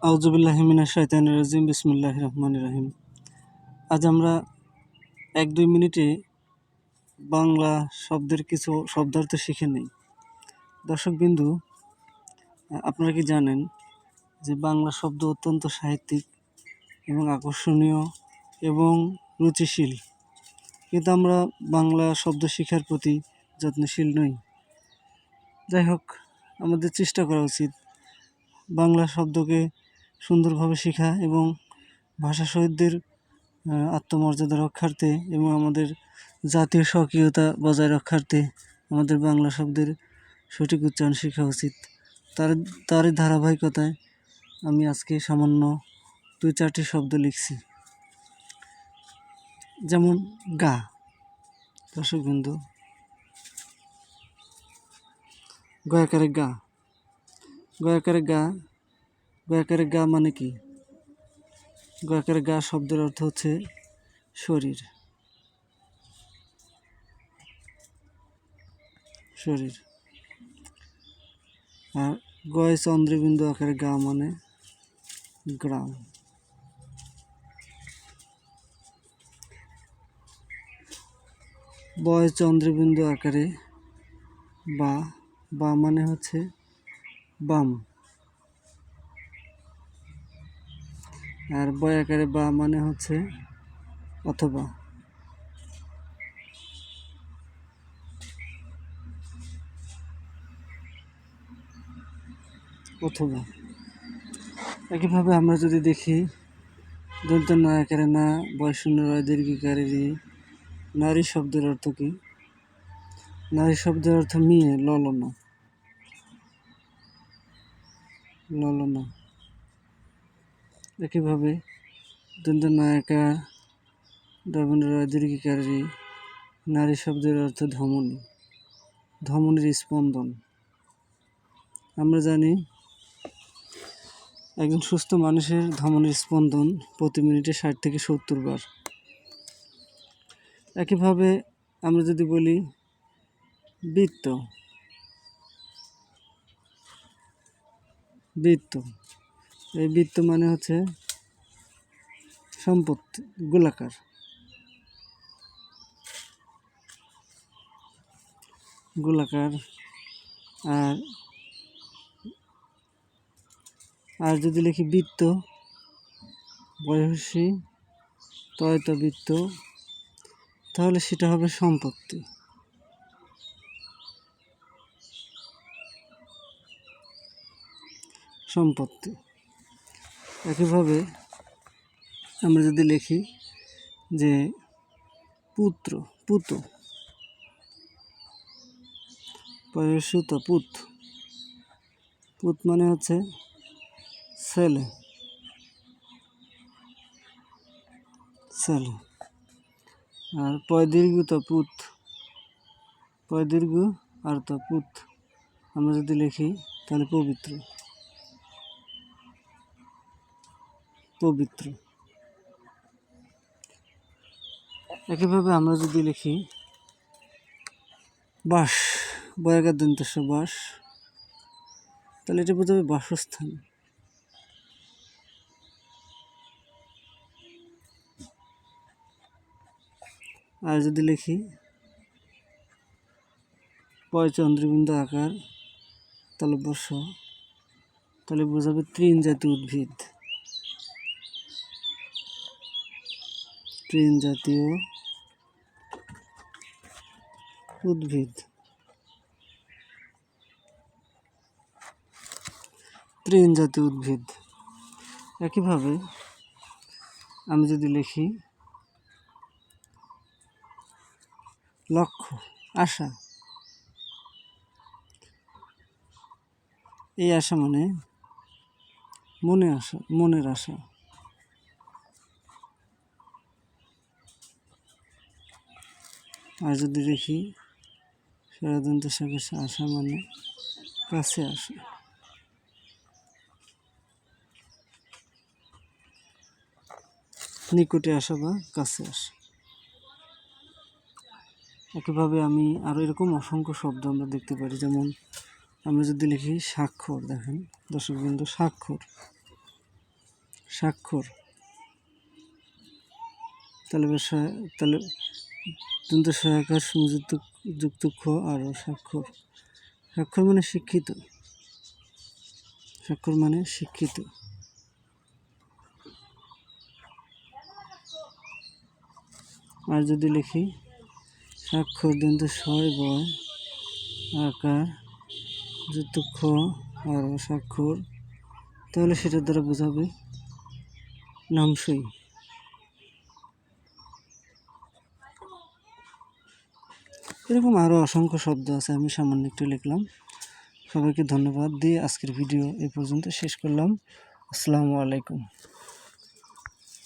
আউযুবিল্লাহি মিনাশ শাইতানির রাজিম বিসমিল্লাহির রহমানির রহিম। আজ আমরা 1-2 মিনিটে বাংলা শব্দের কিছু শব্দার্থ শিখে নিই। দর্শকবিন্দু, আপনারা কি জানেন যে বাংলা শব্দ অত্যন্ত সাহিত্যিক এবং আকর্ষণীয় এবং রুচিশীল, কিন্তু আমরা বাংলা শব্দ শিখার প্রতি যত্নশীল নই। যাই হোক, আমাদের চেষ্টা করা উচিত বাংলা শব্দকে সুন্দরভাবে শেখা এবং ভাষা শহীদদের আত্মমর্যাদা রক্ষার্থে এবং আমাদের জাতীয় স্বকীয়তা বজায় রক্ষার্থে আমাদের বাংলা শব্দের সঠিক উচ্চারণ শেখা উচিত। তারই ধারাবাহিকতায় আমি আজকে সামান্য 2-4টি শব্দ লিখছি, যেমন গা। দর্শকবৃন্দু, গয়াকারে গা, গয়াকারে গা, গয়াকারে গা মানে কি? গয়াকারে গা শব্দের অর্থ হচ্ছে শরীর, শরীর। আর গয় চন্দ্রবিন্দু আকারে গা মানে গ্রাম। বয় চন্দ্রবিন্দু আকারে বা, বা মানে হচ্ছে বাম। আর বয় আকারে বা মানে হচ্ছে অথবা। অথবা একইভাবে আমরা যদি দেখি দন্ত না আকারে না, বয় শূন্য রয় দীর্ঘিকারে রি। নারী শব্দের অর্থ কি? নারী শব্দের অর্থ মেয়ে, ললনা, ললনা। একইভাবে দন্ত নায়িকা ডবন রয় দীর্ঘিকার রি। নারী শব্দের অর্থ ধমনী, ধমনীর স্পন্দন। আমরা জানি একজন সুস্থ মানুষের ধমনীর স্পন্দন প্রতি মিনিটে 60 থেকে 70 বার। একইভাবে আমরা যদি বলি বৃত্ত, বৃত্ত, এই বৃত্ত মানে হচ্ছে সম্পত্তি, গোলাকার, গোলাকার। আর যদি লিখি বৃত্ত, বয়সী তয়ত বৃত্ত, তাহলে সেটা হবে সম্পত্তি, সম্পত্তি। একইভাবে আমরা যদি লিখি যে পুত্র, পুত, পয়সুত পুত, পুত মানে হচ্ছে ছেলে, ছেলে। আর পয়দীর্ঘ পুত, পয়দীর্ঘ আর তো পুত আমরা যদি লিখি তাহলে পবিত্র, পবিত্র। একইভাবে আমরা যদি লিখি বাস, বয়াগার দন্তস্ব বাস, তাহলে এটা বোঝাবে বাসস্থান। আর যদি লিখি পয় চন্দ্রবিন্দু আকার তালব্য, তাহলে বোঝাবে তৃণজাতীয় উদ্ভিদ, তৃণজাতীয় উদ্ভিদ, তৃণজাতীয় উদ্ভিদ। একইভাবে আমি যদি লিখি লক্ষ্য, আশা, এই আশা মানে মনে আশা, মনের আশা। আর যদি দেখি ষড়যন্ত্র সাপেক্ষে আশা মানে কাছে আসা, নিকটে আসা বা কাছে আসা। একইভাবে আমি আরও এরকম অসংখ্য শব্দ আমরা দেখতে পারি, যেমন আমরা যদি লিখি স্বাক্ষর, দেখেন দর্শকবৃন্দ, স্বাক্ষর, স্বাক্ষর, তাহলে তাহলে দন্ত সহায়কার সংযুক্ত যুক্ত খ আর স্বাক্ষর। স্বাক্ষর মানে শিক্ষিত, স্বাক্ষর মানে শিক্ষিত। আর যদি লিখি স্বাক্ষর দন্ত ছয় বয় আকার যুক্ত খ আর স্বাক্ষর, তাহলে সেটার দ্বারা বোঝাবে নামসই। এরকম আরও অসংখ্য শব্দ আছে, আমি সামান্য একটু লিখলাম। সবাইকে ধন্যবাদ দিয়ে আজকের ভিডিও এই পর্যন্ত শেষ করলাম। আসসালামু আলাইকুম।